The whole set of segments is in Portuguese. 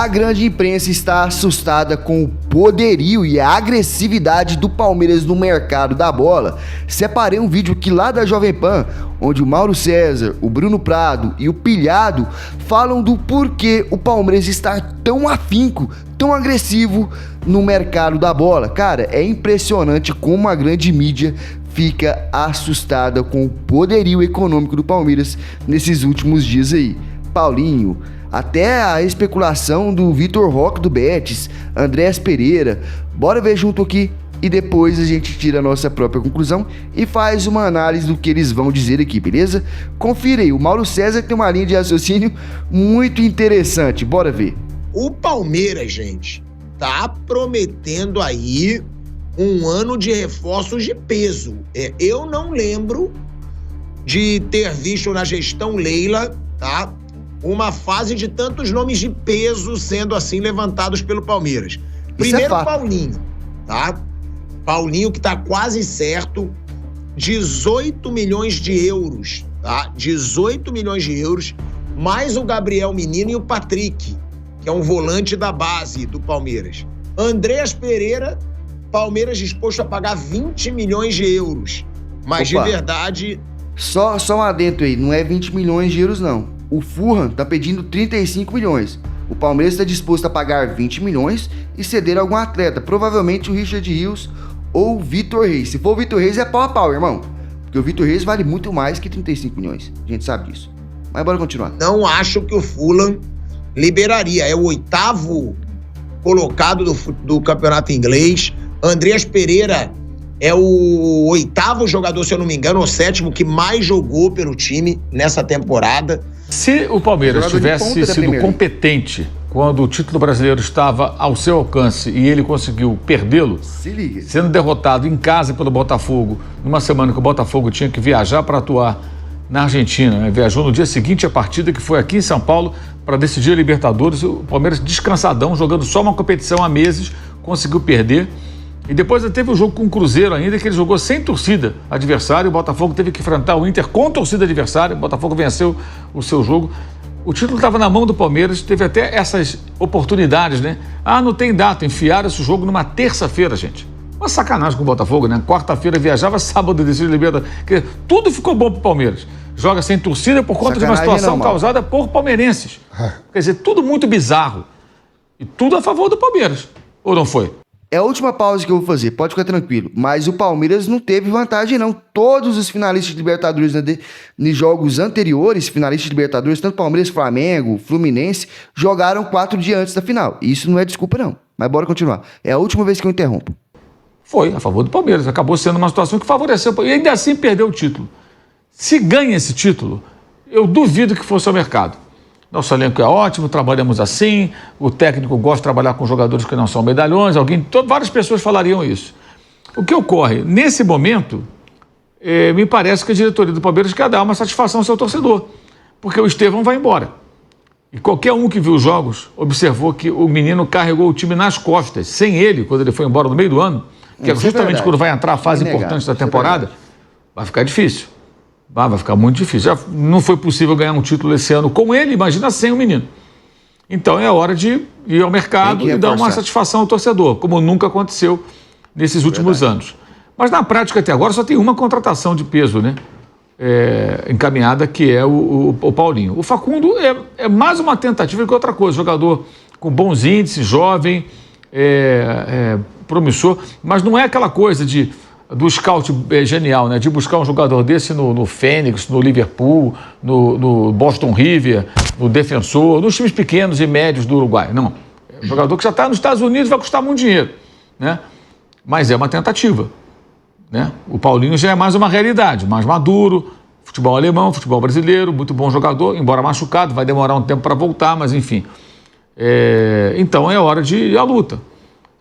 A grande imprensa está assustada com o poderio e a agressividade do Palmeiras no mercado da bola. Separei um vídeo aqui lá da Jovem Pan, onde o Mauro César, o Bruno Prado e o Pilhado falam do porquê o Palmeiras está tão afinco, tão agressivo no mercado da bola. Cara, é impressionante como a grande mídia fica assustada com o poderio econômico do Palmeiras nesses últimos dias aí. Paulinho, até a especulação do Vitor Roque do Betis, Andrés Pereira. Bora ver junto aqui e depois a gente tira a nossa própria conclusão e faz uma análise do que eles vão dizer aqui, beleza? Confira aí, o Mauro César tem uma linha de raciocínio muito interessante, bora ver. O Palmeiras, gente, tá prometendo aí um ano de reforços de peso. Eu não lembro de ter visto na gestão Leila, tá? Uma fase de tantos nomes de peso sendo assim levantados pelo Palmeiras. Primeiro, Paulinho, tá? Paulinho que tá quase certo, 18 milhões de euros, tá? 18 milhões de euros, mais o Gabriel Menino e o Patrick, que é um volante da base do Palmeiras. Andrés Pereira, Palmeiras disposto a pagar 20 milhões de euros, mas de verdade... Só um adendo aí, não é 20 milhões de euros não. O Fulham está pedindo 35 milhões. O Palmeiras está disposto a pagar 20 milhões e ceder algum atleta. Provavelmente o Richard Rios ou o Vitor Reis. Se for o Vitor Reis, é pau a pau, irmão. Porque o Vitor Reis vale muito mais que 35 milhões. A gente sabe disso. Mas bora continuar. Não acho que o Fulham liberaria. É o 8º colocado do campeonato inglês. Andrés Pereira é o 8º jogador, se eu não me engano, ou 7º que mais jogou pelo time nessa temporada. Se o Palmeiras tivesse sido competente quando o título brasileiro estava ao seu alcance e ele conseguiu perdê-lo, sendo derrotado em casa pelo Botafogo, numa semana que o Botafogo tinha que viajar para atuar na Argentina, né? Viajou no dia seguinte a partida que foi aqui em São Paulo para decidir a Libertadores, o Palmeiras descansadão, jogando só uma competição há meses, conseguiu perder. E depois teve o jogo com o Cruzeiro ainda, que ele jogou sem torcida adversária. O Botafogo teve que enfrentar o Inter com torcida adversária. O Botafogo venceu o seu jogo. O título estava na mão do Palmeiras, teve até essas oportunidades, né? Não tem data, enfiaram esse jogo numa terça-feira, gente. Uma sacanagem com o Botafogo, né? Quarta-feira viajava, sábado decidiu Libertadores. Tudo ficou bom pro Palmeiras. Joga sem torcida por conta de uma situação causada por palmeirenses. Quer dizer, tudo muito bizarro. E tudo a favor do Palmeiras. Ou não foi? É a última pausa que eu vou fazer, pode ficar tranquilo. Mas o Palmeiras não teve vantagem, não. Todos os finalistas de Libertadores nos jogos anteriores, finalistas de Libertadores, tanto Palmeiras, Flamengo, Fluminense, jogaram 4 dias antes da final. E isso não é desculpa, não. Mas bora continuar. É a última vez que eu interrompo. Foi a favor do Palmeiras. Acabou sendo uma situação que favoreceu. E ainda assim perdeu o título. Se ganha esse título, eu duvido que fosse ao mercado. Nosso elenco é ótimo, trabalhamos assim, o técnico gosta de trabalhar com jogadores que não são medalhões, várias pessoas falariam isso. O que ocorre? Nesse momento, me parece que a diretoria do Palmeiras quer dar uma satisfação ao seu torcedor, porque o Estevão vai embora. E qualquer um que viu os jogos observou que o menino carregou o time nas costas, sem ele, quando ele foi embora no meio do ano, que é justamente quando vai entrar a fase importante da temporada, vai ficar difícil. Vai ficar muito difícil. Já não foi possível ganhar um título esse ano com ele, imagina sem o menino. Então é hora de ir ao mercado e dar uma satisfação ao torcedor, como nunca aconteceu nesses últimos anos. Mas na prática até agora só tem uma contratação de peso, né? Encaminhada, que é o Paulinho. O Facundo é mais uma tentativa que outra coisa. Jogador com bons índices, jovem, promissor, mas não é aquela coisa do scout genial, né? De buscar um jogador desse no Fênix, no Liverpool, no Boston River, no Defensor, nos times pequenos e médios do Uruguai. Não. É um jogador que já está nos Estados Unidos, vai custar muito dinheiro, né? Mas é uma tentativa, né? O Paulinho já é mais uma realidade, mais maduro, futebol alemão, futebol brasileiro, muito bom jogador, embora machucado, vai demorar um tempo para voltar, mas enfim. Então é hora de ir à luta.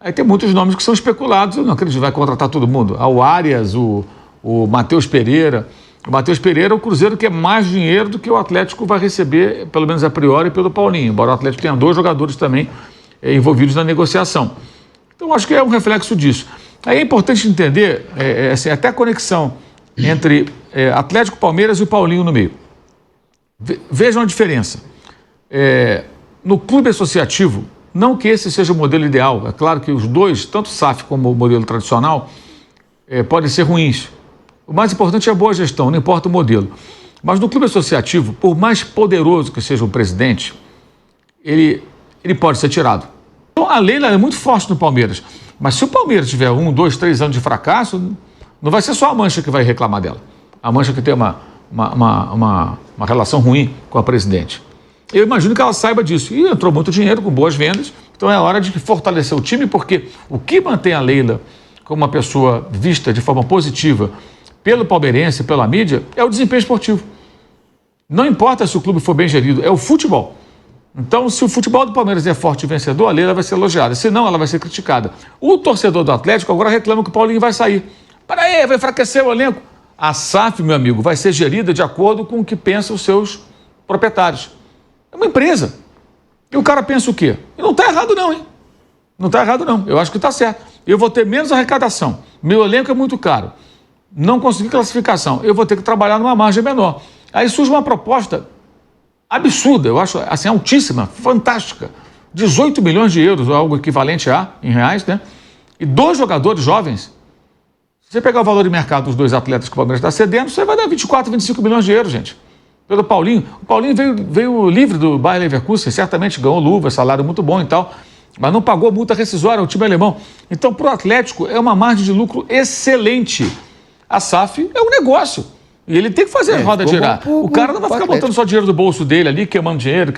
Aí tem muitos nomes que são especulados, eu não acredito que vai contratar todo mundo. O Arias, o Matheus Pereira. O Matheus Pereira é o Cruzeiro que é mais dinheiro do que o Atlético vai receber, pelo menos a priori, pelo Paulinho. Embora o Atlético tenha 2 jogadores também envolvidos na negociação. Então acho que é um reflexo disso. Aí é importante entender assim, até a conexão entre Atlético, Palmeiras e o Paulinho no meio. Vejam a diferença. no clube associativo, não que esse seja o modelo ideal, é claro que os dois, tanto o SAF como o modelo tradicional, podem ser ruins. O mais importante é a boa gestão, não importa o modelo. Mas no clube associativo, por mais poderoso que seja o presidente, ele pode ser tirado. Então a Leila é muito forte no Palmeiras, mas se o Palmeiras tiver 1, 2, 3 anos de fracasso, não vai ser só a Mancha que vai reclamar dela. A Mancha que tem uma relação ruim com a presidente. Eu imagino que ela saiba disso. E entrou muito dinheiro com boas vendas, então é hora de fortalecer o time, porque o que mantém a Leila como uma pessoa vista de forma positiva pelo palmeirense, pela mídia, é o desempenho esportivo. Não importa se o clube for bem gerido, é o futebol. Então, se o futebol do Palmeiras é forte e vencedor, a Leila vai ser elogiada. Se não, ela vai ser criticada. O torcedor do Atlético agora reclama que o Paulinho vai sair. Peraí, vai enfraquecer o elenco. A SAF, meu amigo, vai ser gerida de acordo com o que pensam os seus proprietários. É uma empresa. E o cara pensa o quê? E não está errado não, hein? Não está errado não. Eu acho que está certo. Eu vou ter menos arrecadação. Meu elenco é muito caro. Não consegui classificação. Eu vou ter que trabalhar numa margem menor. Aí surge uma proposta absurda, eu acho assim, altíssima, fantástica. 18 milhões de euros, algo equivalente em reais, né? E 2 jogadores jovens. Se você pegar o valor de mercado dos 2 atletas que o Palmeiras está cedendo, você vai dar 24, 25 milhões de euros, gente. Pelo Paulinho. O Paulinho veio livre do Bayer Leverkusen, certamente ganhou luva, salário muito bom e tal, mas não pagou multa rescisória ao time alemão. Então, para o Atlético, é uma margem de lucro excelente. A SAF é um negócio. E ele tem que fazer a roda girar. O cara não vai ficar botando só dinheiro do bolso dele ali, queimando dinheiro.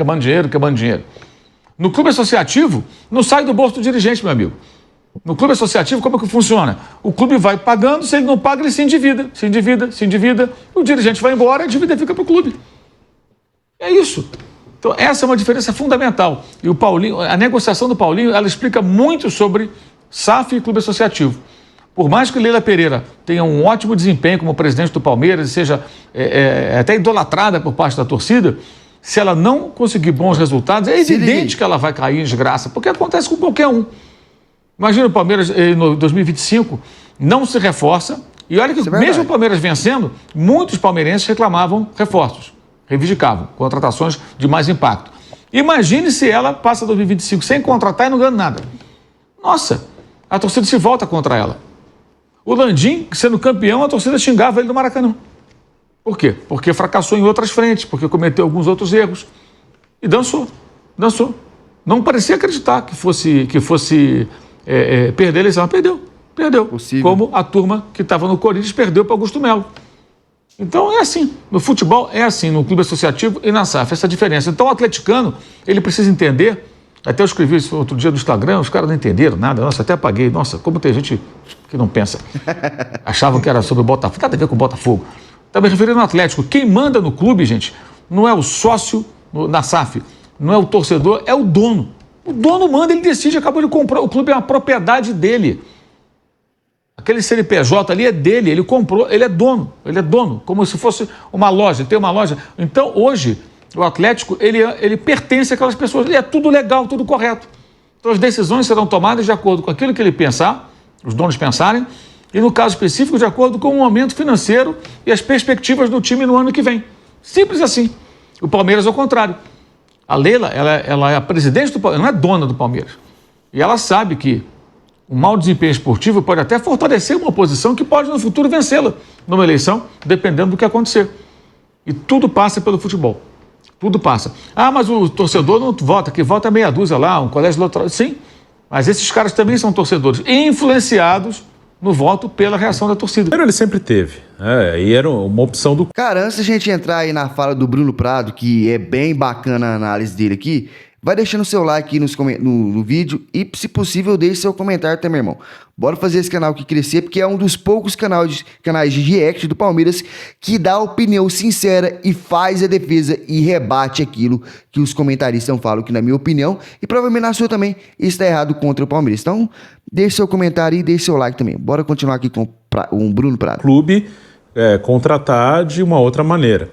No clube associativo, não sai do bolso do dirigente, meu amigo. No clube associativo, como é que funciona? O clube vai pagando, se ele não paga, ele se endivida. O dirigente vai embora, a dívida fica para o clube. É isso. Então, essa é uma diferença fundamental. E o Paulinho, a negociação do Paulinho, ela explica muito sobre SAF e clube associativo. Por mais que Leila Pereira tenha um ótimo desempenho como presidente do Palmeiras e seja até idolatrada por parte da torcida, se ela não conseguir bons resultados, é evidente que ela vai cair em desgraça, porque acontece com qualquer um. Imagina o Palmeiras em 2025 não se reforça, e olha que mesmo o Palmeiras vencendo, muitos palmeirenses reclamavam reforços, reivindicavam contratações de mais impacto. Imagine se ela passa 2025 sem contratar e não ganha nada. Nossa, a torcida se volta contra ela. O Landim, sendo campeão, a torcida xingava ele no Maracanã. Por quê? Porque fracassou em outras frentes, porque cometeu alguns outros erros. E dançou. Não parecia acreditar que fosse perder a eleição. Perdeu. Possível. Como a turma que estava no Corinthians perdeu para Augusto Melo. Então é assim. No futebol é assim, no clube associativo e na SAF, essa diferença. Então o atleticano, ele precisa entender. Até eu escrevi isso outro dia no Instagram, os caras não entenderam nada. Nossa, até apaguei. Nossa, como tem gente que não pensa. Achavam que era sobre o Botafogo. Nada a ver com o Botafogo. Está me referindo ao Atlético. Quem manda no clube, gente, não é o sócio na SAF, não é o torcedor, é o dono. O dono manda, ele decide, acabou de comprar. O clube é uma propriedade dele. Aquele CNPJ ali é dele, ele comprou, ele é dono, como se fosse uma loja, tem uma loja. Então, hoje, o Atlético, ele pertence àquelas pessoas, é tudo legal, tudo correto. Então, as decisões serão tomadas de acordo com aquilo que ele pensar, os donos pensarem, e no caso específico, de acordo com o momento financeiro e as perspectivas do time no ano que vem. Simples assim. O Palmeiras, ao contrário. A Leila, ela é a presidente do Palmeiras, não é dona do Palmeiras. E ela sabe que o mau desempenho esportivo pode até fortalecer uma oposição que pode, no futuro, vencê-la numa eleição, dependendo do que acontecer. E tudo passa pelo futebol. Tudo passa. Ah, mas o torcedor não vota, que vota meia dúzia lá, um colégio eleitoral. Sim, mas esses caras também são torcedores, influenciados no voto pela reação da torcida. Ele sempre teve, e era uma opção do... Cara, antes da gente entrar aí na fala do Bruno Prado, que é bem bacana a análise dele aqui, vai deixando seu like aí no vídeo e, se possível, deixe seu comentário também, irmão. Bora fazer esse canal aqui crescer, porque é um dos poucos canais de react do Palmeiras que dá opinião sincera e faz a defesa e rebate aquilo que os comentaristas falam, que na minha opinião, e provavelmente na sua também, está errado contra o Palmeiras. Então, deixe seu comentário e deixe seu like também. Bora continuar aqui com o Bruno Prado. Clube contratar de uma outra maneira.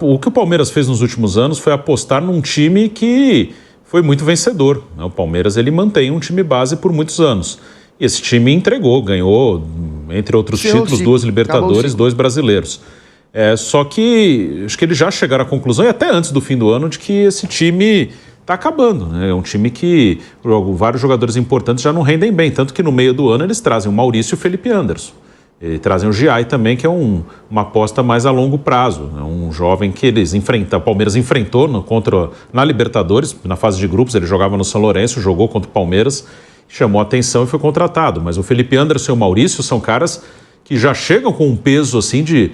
O que o Palmeiras fez nos últimos anos foi apostar num time que foi muito vencedor. O Palmeiras, ele mantém um time base por muitos anos. E esse time entregou, ganhou, entre outros títulos, 2 Libertadores, 2 brasileiros. Só que acho que eles já chegaram à conclusão, e até antes do fim do ano, de que esse time está acabando, né? É um time que vários jogadores importantes já não rendem bem, tanto que no meio do ano eles trazem o Maurício e o Felipe Anderson. E trazem o Giai também, que é uma aposta mais a longo prazo. É um jovem que o Palmeiras enfrentou na Libertadores, na fase de grupos, ele jogava no São Lourenço, jogou contra o Palmeiras, chamou a atenção e foi contratado. Mas o Felipe Anderson e o Maurício são caras que já chegam com um peso assim de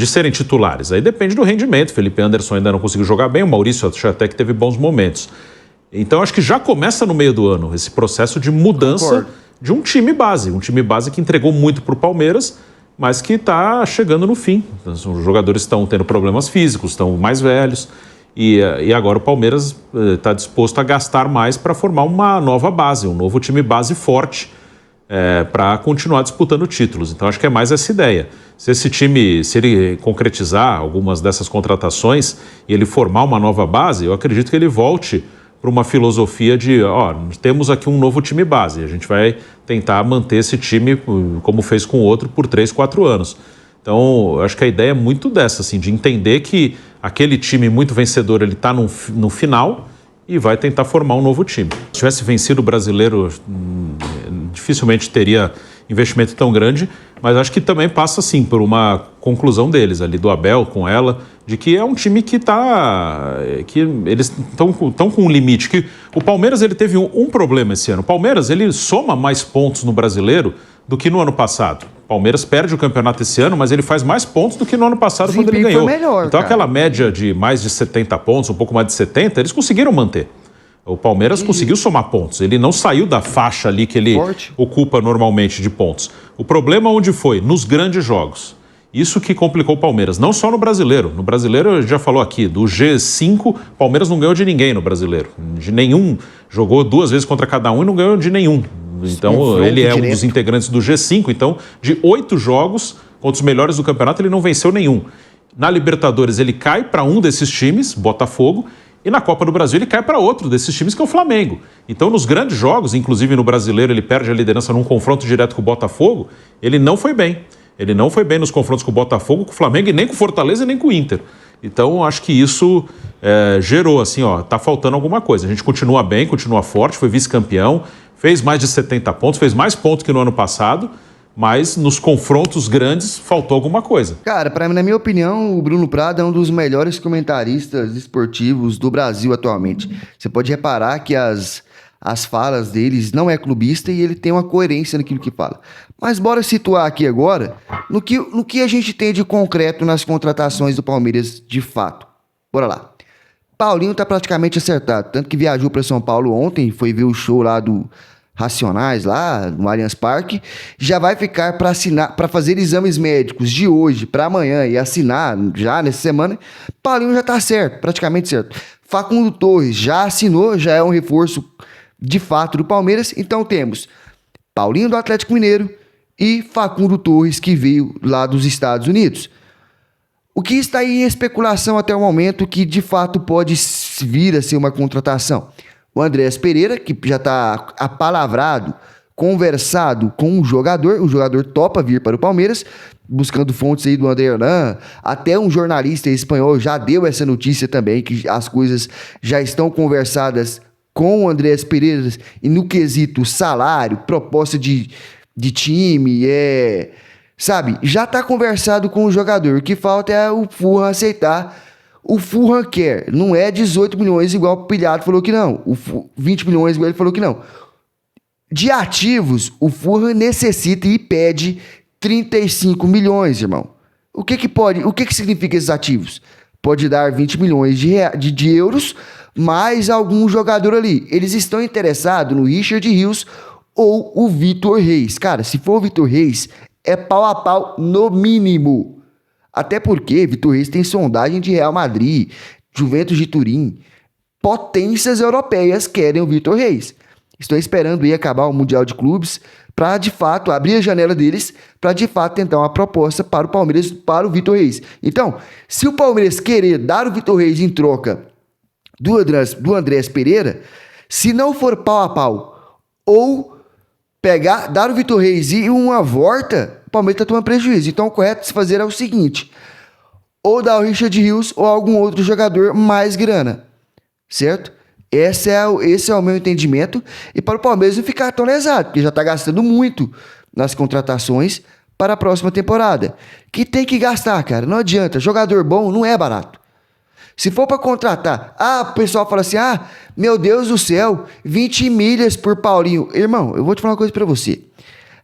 serem titulares. Aí depende do rendimento. O Felipe Anderson ainda não conseguiu jogar bem, o Maurício até que teve bons momentos. Então acho que já começa no meio do ano esse processo de mudança de um time base que entregou muito para o Palmeiras, mas que está chegando no fim. Os jogadores estão tendo problemas físicos, estão mais velhos, e agora o Palmeiras está disposto a gastar mais para formar uma nova base, um novo time base forte, para continuar disputando títulos. Então acho que é mais essa ideia. Se esse time, se ele concretizar algumas dessas contratações e ele formar uma nova base, eu acredito que ele volte para uma filosofia de, temos aqui um novo time base, a gente vai tentar manter esse time como fez com o outro por 3, 4 anos. Então, acho que a ideia é muito dessa, assim, de entender que aquele time muito vencedor, ele está no final e vai tentar formar um novo time. Se tivesse vencido o Brasileiro, dificilmente teria investimento tão grande, mas acho que também passa, sim, por uma conclusão deles ali, do Abel com ela, de que é um time que eles estão com um limite, que o Palmeiras ele teve um problema esse ano. O Palmeiras ele soma mais pontos no Brasileiro do que no ano passado. O Palmeiras perde o campeonato esse ano, mas ele faz mais pontos do que no ano passado quando ele ganhou. Melhor, então cara. Aquela média de mais de 70 pontos, um pouco mais de 70, eles conseguiram manter. O Palmeiras conseguiu somar pontos. Ele não saiu da faixa ali que ele ocupa normalmente de pontos. O problema onde foi? Nos grandes jogos. Isso que complicou o Palmeiras, não só no Brasileiro. No Brasileiro, a gente já falou aqui, do G5, o Palmeiras não ganhou de ninguém no Brasileiro. De nenhum. Jogou 2 vezes contra cada um e não ganhou de nenhum. Então, ele é um dos integrantes do G5. Então, de 8 jogos contra os melhores do campeonato, ele não venceu nenhum. Na Libertadores, ele cai para um desses times, Botafogo, e na Copa do Brasil ele cai para outro desses times, que é o Flamengo. Então, nos grandes jogos, inclusive no Brasileiro, ele perde a liderança num confronto direto com o Botafogo, ele não foi bem. Ele não foi bem nos confrontos com o Botafogo, com o Flamengo, e nem com o Fortaleza, e nem com o Inter. Então, acho que isso gerou, assim, tá faltando alguma coisa. A gente continua bem, continua forte, foi vice-campeão, fez mais de 70 pontos, fez mais pontos que no ano passado, mas nos confrontos grandes faltou alguma coisa. Cara, na minha opinião, o Bruno Prado é um dos melhores comentaristas esportivos do Brasil atualmente. Você pode reparar que as falas deles não é clubista e ele tem uma coerência naquilo que fala. Mas bora situar aqui agora no que a gente tem de concreto nas contratações do Palmeiras de fato. Bora lá. Paulinho tá praticamente acertado, tanto que viajou para São Paulo ontem, foi ver o show lá do Racionais lá no Allianz Parque, já vai ficar para assinar, para fazer exames médicos de hoje para amanhã e assinar já nessa semana. Paulinho já tá certo, praticamente certo. Facundo Torres já assinou, já é um reforço de fato do Palmeiras. Então temos Paulinho do Atlético Mineiro e Facundo Torres, que veio lá dos Estados Unidos. O que está aí em especulação até o momento que de fato pode vir a ser uma contratação? O Andrés Pereira, que já está apalavrado, conversado com o jogador topa vir para o Palmeiras, buscando fontes aí do André Hernan, até um jornalista espanhol já deu essa notícia também, que as coisas já estão conversadas com o Andrés Pereira, e no quesito salário, proposta de time, sabe, já está conversado com o jogador, o que falta é o Fulham aceitar. O Fulham quer, não é 18 milhões igual o Pilhado falou que não, 20 milhões igual ele falou que não. De ativos, o Fulham necessita e pede 35 milhões, irmão. O que significa esses ativos? Pode dar 20 milhões de euros, mais algum jogador ali. Eles estão interessados no Richard Rios ou o Vitor Reis. Cara, se for o Vitor Reis, é pau a pau no mínimo. Até porque Vitor Reis tem sondagem de Real Madrid, Juventus de Turim. Potências europeias querem o Vitor Reis. Estão esperando aí acabar o Mundial de Clubes para, de fato, abrir a janela deles para, de fato, tentar uma proposta para o Palmeiras, para o Vitor Reis. Então, se o Palmeiras querer dar o Vitor Reis em troca do Andrés Pereira, se não for pau a pau, ou dar o Vitor Reis e uma volta, o Palmeiras está tomando prejuízo. Então, o correto de se fazer é o seguinte: ou dar o Richard Rios ou algum outro jogador mais grana, certo? Esse é o meu entendimento. E para o Palmeiras não ficar tão lesado, porque já está gastando muito nas contratações para a próxima temporada. Que tem que gastar, cara. Não adianta. Jogador bom não é barato. Se for para contratar, o pessoal fala assim, meu Deus do céu, 20 milhas por Paulinho. Irmão, eu vou te falar uma coisa para você.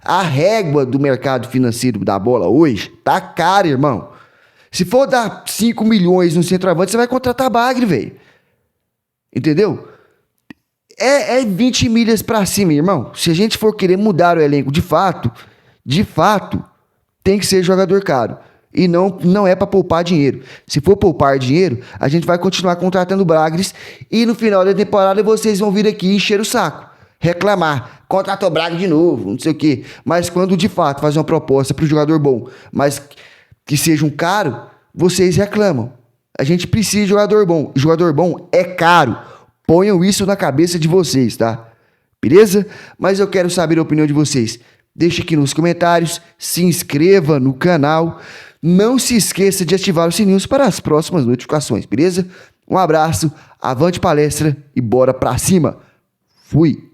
A régua do mercado financeiro da bola hoje tá cara, irmão. Se for dar 5 milhões no centroavante, você vai contratar bagre, velho. Entendeu? É 20 milhas pra cima, irmão. Se a gente for querer mudar o elenco de fato, tem que ser jogador caro. E não é pra poupar dinheiro. Se for poupar dinheiro, a gente vai continuar contratando bagres e no final da temporada vocês vão vir aqui encher o saco. Reclamar, contratou Braga de novo, não sei o quê. Mas quando de fato fazer uma proposta para o jogador bom, mas que seja um caro, vocês reclamam. A gente precisa de jogador bom. Jogador bom é caro. Ponham isso na cabeça de vocês, tá? Beleza? Mas eu quero saber a opinião de vocês. Deixe aqui nos comentários, se inscreva no canal. Não se esqueça de ativar o sininho para as próximas notificações, beleza? Um abraço, avante palestra e bora pra cima. Fui!